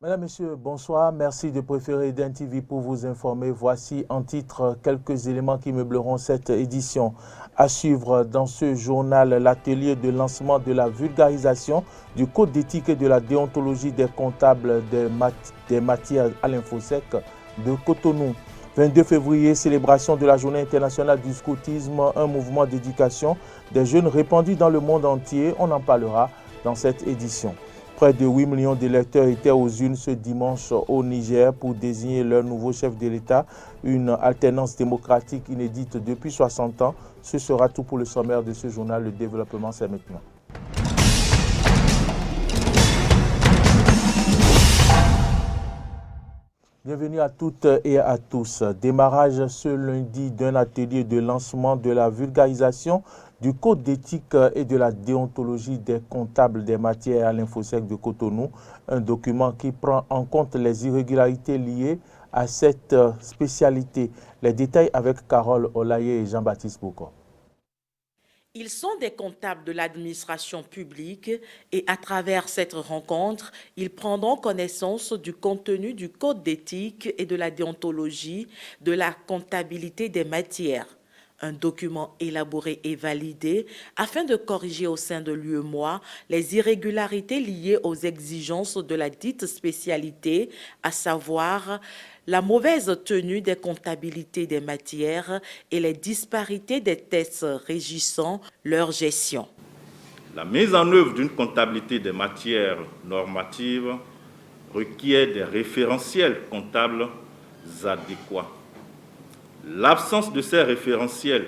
Mesdames, Messieurs, bonsoir. Merci de préférer Eden TV pour vous informer. Voici en titre quelques éléments qui meubleront cette édition. À suivre dans ce journal, l'atelier de lancement de la vulgarisation du code d'éthique et de la déontologie des comptables des matières à l'Infosec de Cotonou. 22 février, célébration de la Journée internationale du scoutisme, un mouvement d'éducation des jeunes répandus dans le monde entier. On en parlera dans cette édition. Près de 8 millions d'électeurs étaient aux urnes ce dimanche au Niger pour désigner leur nouveau chef de l'État. Une alternance démocratique inédite depuis 60 ans. Ce sera tout pour le sommaire de ce journal. Le développement, c'est maintenant. Bienvenue à toutes et à tous. Démarrage ce lundi d'un atelier de lancement de la vulgarisation du code d'éthique et de la déontologie des comptables des matières à l'Infosec de Cotonou, un document qui prend en compte les irrégularités liées à cette spécialité. Les détails avec Carole Olaye et Jean-Baptiste Boko. Ils sont des comptables de l'administration publique et à travers cette rencontre, ils prendront connaissance du contenu du code d'éthique et de la déontologie de la comptabilité des matières. Un document élaboré et validé afin de corriger au sein de l'UEMOA les irrégularités liées aux exigences de la dite spécialité, à savoir la mauvaise tenue des comptabilités des matières et les disparités des tests régissant leur gestion. La mise en œuvre d'une comptabilité des matières normatives requiert des référentiels comptables adéquats. L'absence de ces référentiels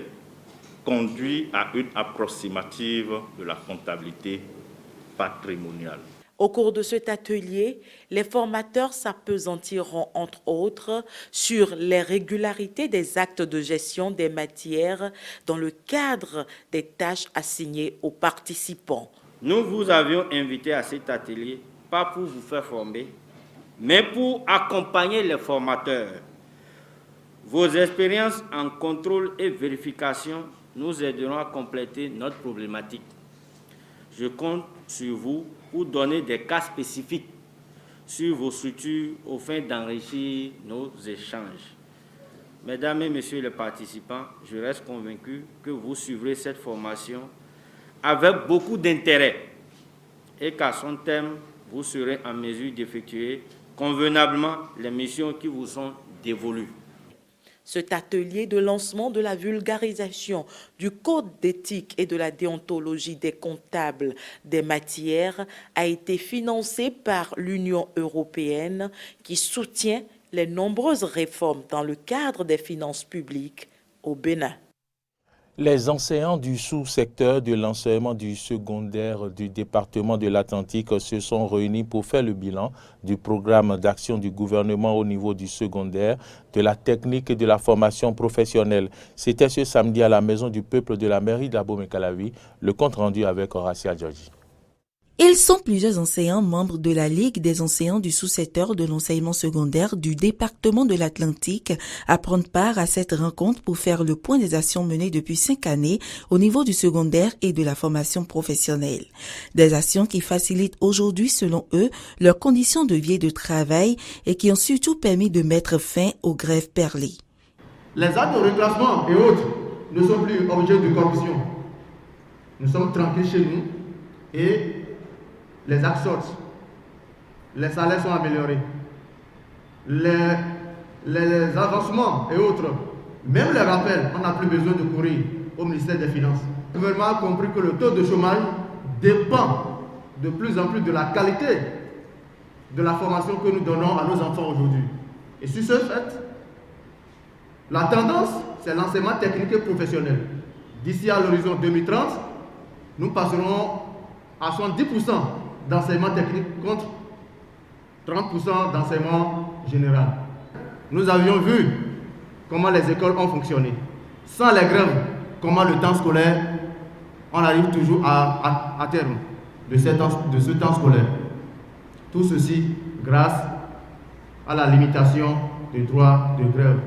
conduit à une approximative de la comptabilité patrimoniale. Au cours de cet atelier, les formateurs s'appesantiront entre autres sur les régularités des actes de gestion des matières dans le cadre des tâches assignées aux participants. Nous vous avions invité à cet atelier, pas pour vous faire former, mais pour accompagner les formateurs. Vos expériences en contrôle et vérification nous aideront à compléter notre problématique. Je compte sur vous pour donner des cas spécifiques sur vos structures au fin d'enrichir nos échanges. Mesdames et messieurs les participants, je reste convaincu que vous suivrez cette formation avec beaucoup d'intérêt et qu'à son terme, vous serez en mesure d'effectuer convenablement les missions qui vous sont dévolues. Cet atelier de lancement de la vulgarisation du code d'éthique et de la déontologie des comptables des matières a été financé par l'Union européenne qui soutient les nombreuses réformes dans le cadre des finances publiques au Bénin. Les enseignants du sous-secteur de l'enseignement du secondaire du département de l'Atlantique se sont réunis pour faire le bilan du programme d'action du gouvernement au niveau du secondaire, de la technique et de la formation professionnelle. C'était ce samedi à la Maison du Peuple de la mairie d'Abomey-Calavi, le compte rendu avec Horacia Georgi. Ils sont plusieurs enseignants membres de la Ligue des enseignants du sous-secteur de l'enseignement secondaire du département de l'Atlantique à prendre part à cette rencontre pour faire le point des actions menées depuis 5 années au niveau du secondaire et de la formation professionnelle. Des actions qui facilitent aujourd'hui, selon eux, leurs conditions de vie et de travail et qui ont surtout permis de mettre fin aux grèves perlées. Les actes de reclassement et autres ne sont plus objets de corruption. Nous sommes tranquilles chez nous et les actes sortent, les salaires sont améliorés, les avancements et autres, même les rappels, on n'a plus besoin de courir au ministère des Finances. Le gouvernement a compris que le taux de chômage dépend de plus en plus de la qualité de la formation que nous donnons à nos enfants aujourd'hui. Et sur ce fait, la tendance, c'est l'enseignement technique et professionnel. D'ici à l'horizon 2030, nous passerons à 70% d'enseignement technique contre 30% d'enseignement général. Nous avions vu comment les écoles ont fonctionné. Sans les grèves, comment le temps scolaire, on arrive toujours à terme de ce temps scolaire. Tout ceci grâce à la limitation des droits de grève.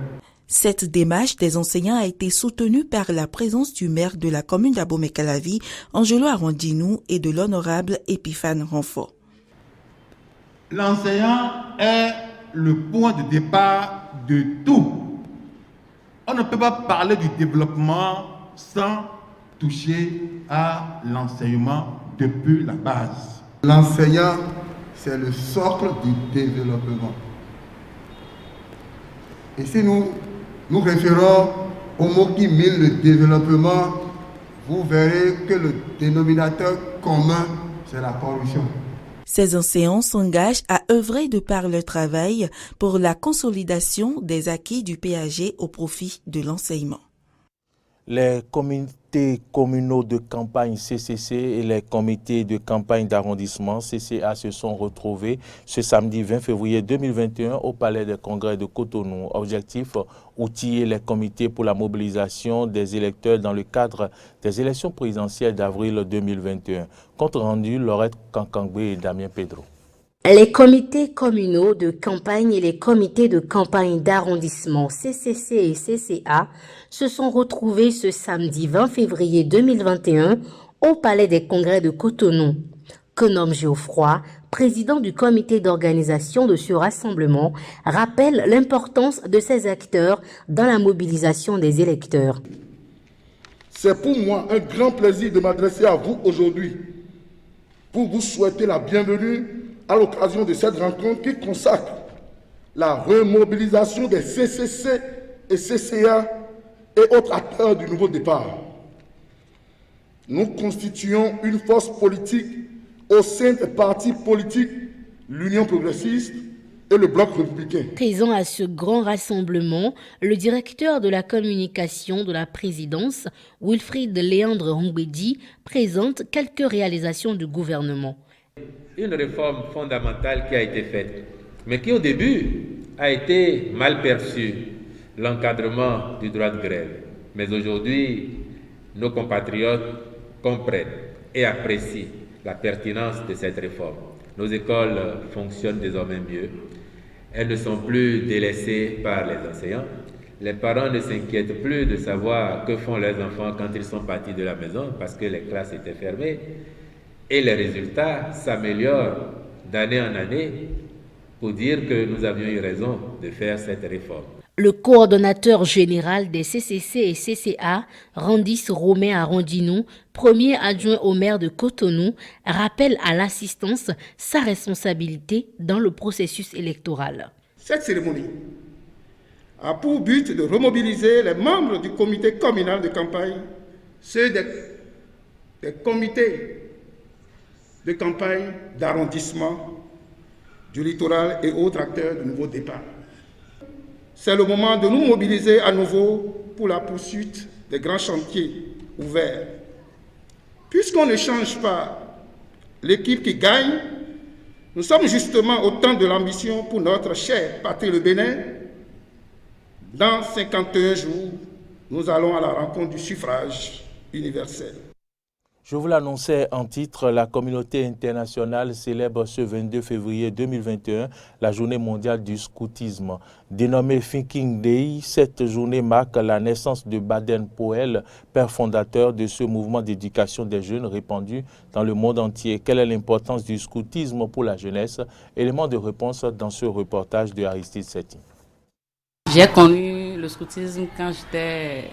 Cette démarche des enseignants a été soutenue par la présence du maire de la commune d'Abomey-Calavi, Angelo Arondinou, et de l'honorable Epiphane Renfort. L'enseignant est le point de départ de tout. On ne peut pas parler du développement sans toucher à l'enseignement depuis la base. L'enseignant, c'est le socle du développement. Et si nous nous référons au mot qui mine le développement, vous verrez que le dénominateur commun, c'est la corruption. Ces enseignants s'engagent à œuvrer de par leur travail pour la consolidation des acquis du PAG au profit de l'enseignement. Les comités communaux de campagne CCC et les comités de campagne d'arrondissement CCA se sont retrouvés ce samedi 20 février 2021 au Palais des Congrès de Cotonou. Objectif, outiller les comités pour la mobilisation des électeurs dans le cadre des élections présidentielles d'avril 2021. Compte rendu, Laurette Kankangbe et Damien Pedro. Les comités communaux de campagne et les comités de campagne d'arrondissement CCC et CCA se sont retrouvés ce samedi 20 février 2021 au Palais des Congrès de Cotonou. Konom Geoffroy, président du comité d'organisation de ce rassemblement, rappelle l'importance de ces acteurs dans la mobilisation des électeurs. C'est pour moi un grand plaisir de m'adresser à vous aujourd'hui pour vous souhaiter la bienvenue à l'occasion de cette rencontre qui consacre la remobilisation des CCC et CCA et autres acteurs du nouveau départ. Nous constituons une force politique au sein des partis politiques, l'Union progressiste et le Bloc républicain. Présent à ce grand rassemblement, le directeur de la communication de la présidence, Wilfried Léandre Hongbedi, présente quelques réalisations du gouvernement. Une réforme fondamentale qui a été faite, mais qui au début a été mal perçue, l'encadrement du droit de grève. Mais aujourd'hui, nos compatriotes comprennent et apprécient la pertinence de cette réforme. Nos écoles fonctionnent désormais mieux. Elles ne sont plus délaissées par les enseignants. Les parents ne s'inquiètent plus de savoir que font leurs enfants quand ils sont partis de la maison parce que les classes étaient fermées. Et les résultats s'améliorent d'année en année pour dire que nous avions eu raison de faire cette réforme. Le coordonnateur général des CCC et CCA, Randis Romain Arrondinou, premier adjoint au maire de Cotonou, rappelle à l'assistance sa responsabilité dans le processus électoral. Cette cérémonie a pour but de remobiliser les membres du comité communal de campagne, ceux des comités de campagne d'arrondissement, du littoral et autres acteurs du nouveau départ. C'est le moment de nous mobiliser à nouveau pour la poursuite des grands chantiers ouverts. Puisqu'on ne change pas l'équipe qui gagne, nous sommes justement au temps de l'ambition pour notre chère patrie le Bénin. Dans 51 jours, nous allons à la rencontre du suffrage universel. Je vous l'annonçais en titre, la communauté internationale célèbre ce 22 février 2021 la journée mondiale du scoutisme. Dénommée Thinking Day, cette journée marque la naissance de Baden Powell, père fondateur de ce mouvement d'éducation des jeunes répandu dans le monde entier. Quelle est l'importance du scoutisme pour la jeunesse? Élément de réponse dans ce reportage de Aristide Setti. J'ai connu le scoutisme quand j'étais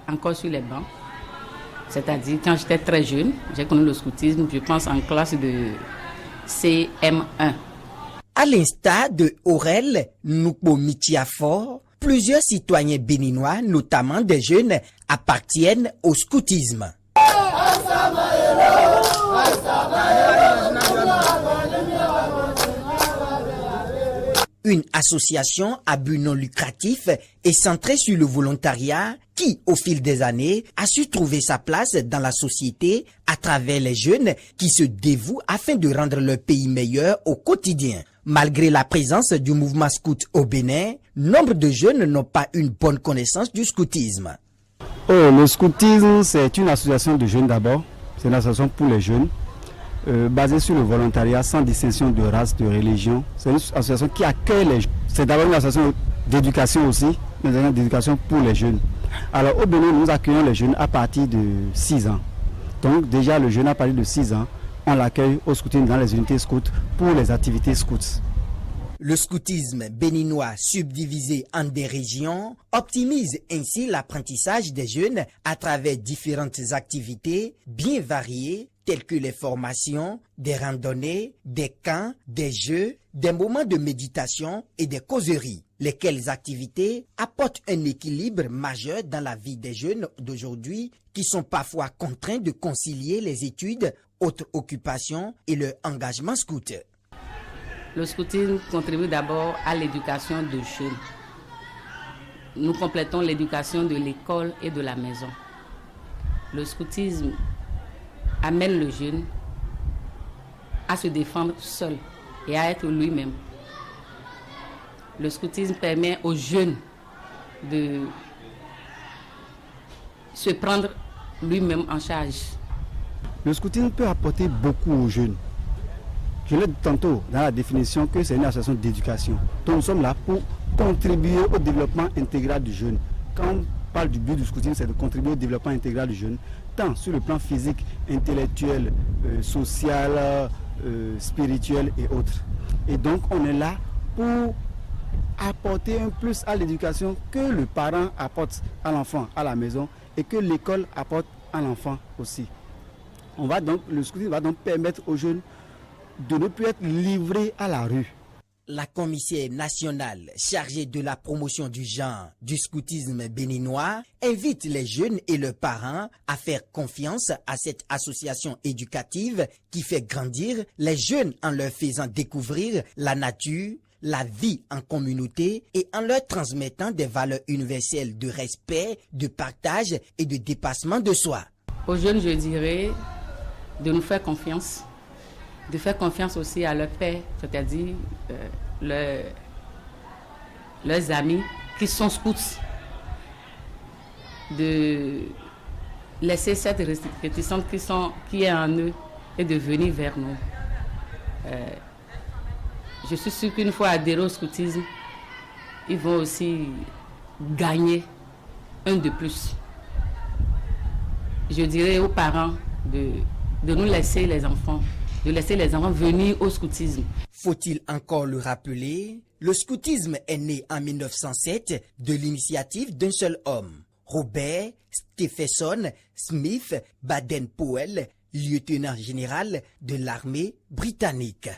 encore sur les bancs. C'est-à-dire, quand j'étais très jeune, j'ai connu le scoutisme, je pense en classe de CM1. À l'instar de Aurel Nukbo-Michiafor, plusieurs citoyens béninois, notamment des jeunes, appartiennent au scoutisme. Une association à but non lucratif et centrée sur le volontariat qui, au fil des années, a su trouver sa place dans la société à travers les jeunes qui se dévouent afin de rendre leur pays meilleur au quotidien. Malgré la présence du mouvement scout au Bénin, nombre de jeunes n'ont pas une bonne connaissance du scoutisme. Le scoutisme, c'est une association de jeunes d'abord. C'est une association pour les jeunes. Basée sur le volontariat sans distinction de race, de religion. C'est une association qui accueille les jeunes. C'est d'abord une association d'éducation aussi, une association d'éducation pour les jeunes. Alors au Bénin, nous accueillons les jeunes à partir de 6 ans. Donc déjà le jeune à partir de 6 ans ont l'accueil au scouting dans les unités scouts pour les activités scouts. Le scoutisme béninois subdivisé en des régions optimise ainsi l'apprentissage des jeunes à travers différentes activités bien variées telles que les formations, des randonnées, des camps, des jeux, des moments de méditation et des causeries. Lesquelles activités apportent un équilibre majeur dans la vie des jeunes d'aujourd'hui qui sont parfois contraints de concilier les études, autres occupations et leur engagement scout. Le scoutisme contribue d'abord à l'éducation de jeunes. Nous complétons l'éducation de l'école et de la maison. Le scoutisme amène le jeune à se défendre seul et à être lui-même. Le scoutisme permet aux jeunes de se prendre lui-même en charge. Le scoutisme peut apporter beaucoup aux jeunes. Je l'ai dit tantôt dans la définition que c'est une association d'éducation. Donc nous sommes là pour contribuer au développement intégral du jeune. Quand on parle du but du scoutisme, c'est de contribuer au développement intégral du jeune, tant sur le plan physique, intellectuel, social, spirituel et autres. Et donc on est là pour apporter un plus à l'éducation que le parent apporte à l'enfant à la maison et que l'école apporte à l'enfant aussi. Le scoutisme va donc permettre aux jeunes de ne plus être livrés à la rue. La commissaire nationale chargée de la promotion du genre du scoutisme béninois invite les jeunes et leurs parents à faire confiance à cette association éducative qui fait grandir les jeunes en leur faisant découvrir la nature, la vie en communauté et en leur transmettant des valeurs universelles de respect, de partage et de dépassement de soi. Aux jeunes, je dirais de nous faire confiance, de faire confiance aussi à leurs pères, c'est-à-dire leurs amis qui sont scouts, de laisser cette réticence qui est en eux et de venir vers nous. Je suis sûre qu'une fois adhérés au scoutisme, ils vont aussi gagner un de plus. Je dirais aux parents de nous laisser les enfants, de laisser les enfants venir au scoutisme. Faut-il encore le rappeler? Le scoutisme est né en 1907 de l'initiative d'un seul homme, Robert Stephenson Smith Baden-Powell, lieutenant général de l'armée britannique.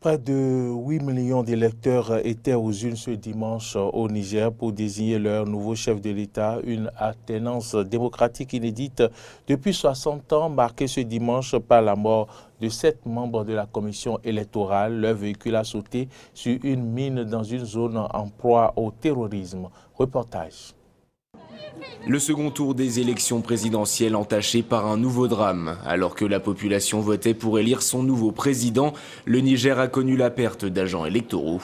Près de 8 millions d'électeurs étaient aux urnes ce dimanche au Niger pour désigner leur nouveau chef de l'État, une alternance démocratique inédite depuis 60 ans, marquée ce dimanche par la mort de 7 membres de la commission électorale. Leur véhicule a sauté sur une mine dans une zone en proie au terrorisme. Reportage. Le second tour des élections présidentielles entaché par un nouveau drame. Alors que la population votait pour élire son nouveau président, le Niger a connu la perte d'agents électoraux.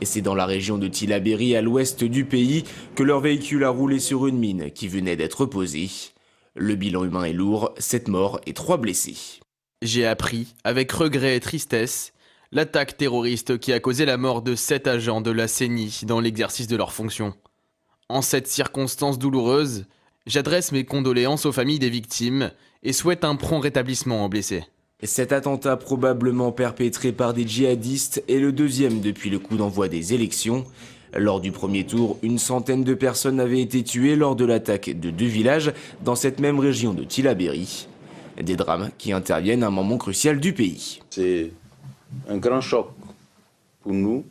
Et c'est dans la région de Tillabéri, à l'ouest du pays, que leur véhicule a roulé sur une mine qui venait d'être posée. Le bilan humain est lourd, 7 morts et 3 blessés. J'ai appris, avec regret et tristesse, l'attaque terroriste qui a causé la mort de 7 agents de la CENI dans l'exercice de leurs fonctions. En cette circonstance douloureuse, j'adresse mes condoléances aux familles des victimes et souhaite un prompt rétablissement aux blessés. Cet attentat probablement perpétré par des djihadistes est le deuxième depuis le coup d'envoi des élections. Lors du premier tour, une centaine de personnes avaient été tuées lors de l'attaque de 2 villages dans cette même région de Tillabéri. Des drames qui interviennent à un moment crucial du pays. C'est un grand choc pour nous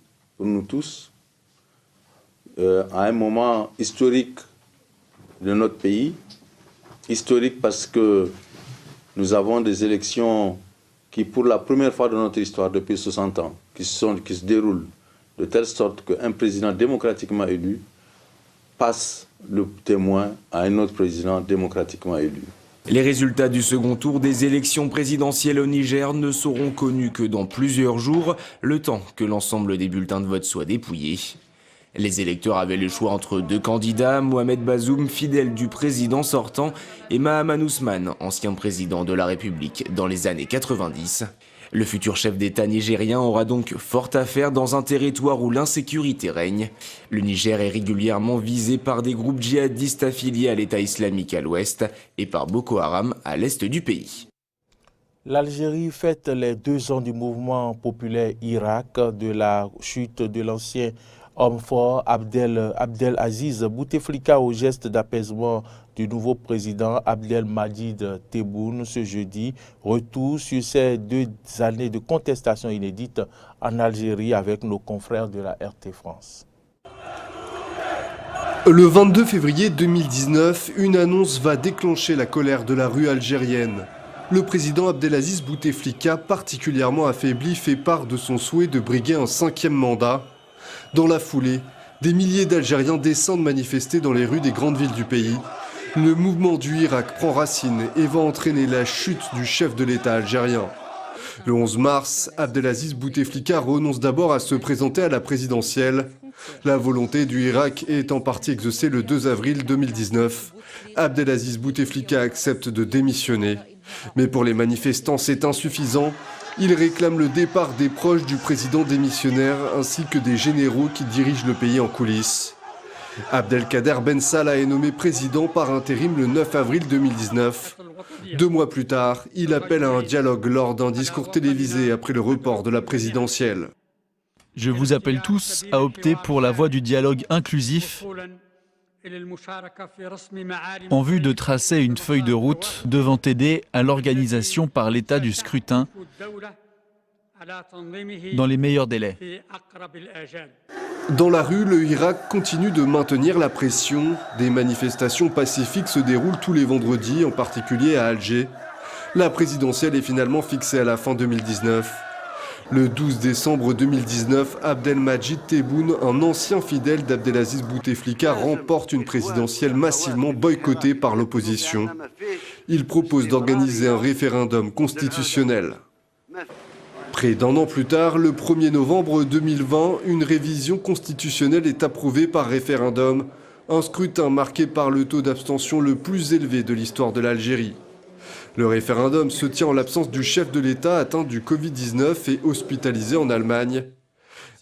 tous. À un moment historique de notre pays, historique parce que nous avons des élections qui, pour la première fois de notre histoire depuis 60 ans, qui se déroulent de telle sorte qu'un président démocratiquement élu passe le témoin à un autre président démocratiquement élu. Les résultats du second tour des élections présidentielles au Niger ne seront connus que dans plusieurs jours, le temps que l'ensemble des bulletins de vote soient dépouillés. Les électeurs avaient le choix entre 2 candidats, Mohamed Bazoum, fidèle du président sortant, et Mahaman Ousmane, ancien président de la République dans les années 90. Le futur chef d'État nigérien aura donc fort à faire dans un territoire où l'insécurité règne. Le Niger est régulièrement visé par des groupes djihadistes affiliés à l'État islamique à l'ouest et par Boko Haram à l'est du pays. L'Algérie fête les 2 ans du mouvement populaire Irak, de la chute de l'ancien homme fort Abdelaziz Bouteflika au geste d'apaisement du nouveau président Abdelmadjid Tebboune ce jeudi. Retour sur ces 2 années de contestation inédite en Algérie avec nos confrères de la RT France. Le 22 février 2019, une annonce va déclencher la colère de la rue algérienne. Le président Abdelaziz Bouteflika, particulièrement affaibli, fait part de son souhait de briguer un 5e mandat. Dans la foulée, des milliers d'Algériens descendent manifester dans les rues des grandes villes du pays. Le mouvement du Irak prend racine et va entraîner la chute du chef de l'État algérien. Le 11 mars, Abdelaziz Bouteflika renonce d'abord à se présenter à la présidentielle. La volonté du Irak est en partie exaucée le 2 avril 2019. Abdelaziz Bouteflika accepte de démissionner. Mais pour les manifestants, c'est insuffisant. Ils réclament le départ des proches du président démissionnaire ainsi que des généraux qui dirigent le pays en coulisses. Abdelkader Ben Salah est nommé président par intérim le 9 avril 2019. 2 mois plus tard, il appelle à un dialogue lors d'un discours télévisé après le report de la présidentielle. Je vous appelle tous à opter pour la voie du dialogue inclusif en vue de tracer une feuille de route devant aider à l'organisation par l'État du scrutin dans les meilleurs délais. Dans la rue, le Irak continue de maintenir la pression. Des manifestations pacifiques se déroulent tous les vendredis, en particulier à Alger. La présidentielle est finalement fixée à la fin 2019. Le 12 décembre 2019, Abdelmadjid Tebboune, un ancien fidèle d'Abdelaziz Bouteflika, remporte une présidentielle massivement boycottée par l'opposition. Il propose d'organiser un référendum constitutionnel. Près d'1 an plus tard, le 1er novembre 2020, une révision constitutionnelle est approuvée par référendum, un scrutin marqué par le taux d'abstention le plus élevé de l'histoire de l'Algérie. Le référendum se tient en l'absence du chef de l'État atteint du Covid-19 et hospitalisé en Allemagne.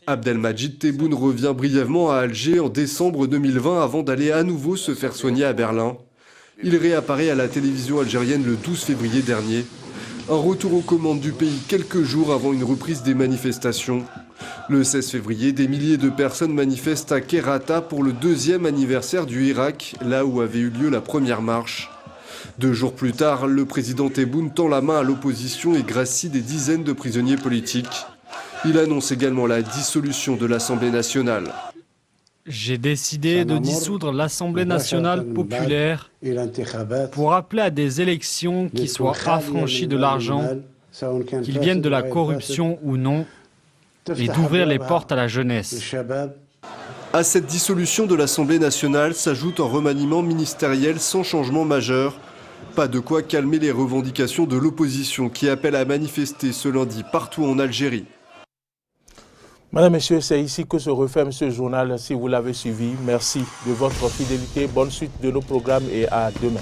Abdelmadjid Tebboune revient brièvement à Alger en décembre 2020 avant d'aller à nouveau se faire soigner à Berlin. Il réapparaît à la télévision algérienne le 12 février dernier. Un retour aux commandes du pays quelques jours avant une reprise des manifestations. Le 16 février, des milliers de personnes manifestent à Kerata pour le 2e anniversaire du Irak, là où avait eu lieu la première marche. 2 jours plus tard, le président Tebboune tend la main à l'opposition et gracie des dizaines de prisonniers politiques. Il annonce également la dissolution de l'Assemblée nationale. J'ai décidé de dissoudre l'Assemblée nationale populaire pour appeler à des élections qui soient affranchies de l'argent, qu'ils viennent de la corruption ou non, et d'ouvrir les portes à la jeunesse. À cette dissolution de l'Assemblée nationale s'ajoute un remaniement ministériel sans changement majeur. Pas de quoi calmer les revendications de l'opposition qui appelle à manifester ce lundi partout en Algérie. Madame, Messieurs, c'est ici que se referme ce journal. Si vous l'avez suivi, merci de votre fidélité. Bonne suite de nos programmes et à demain.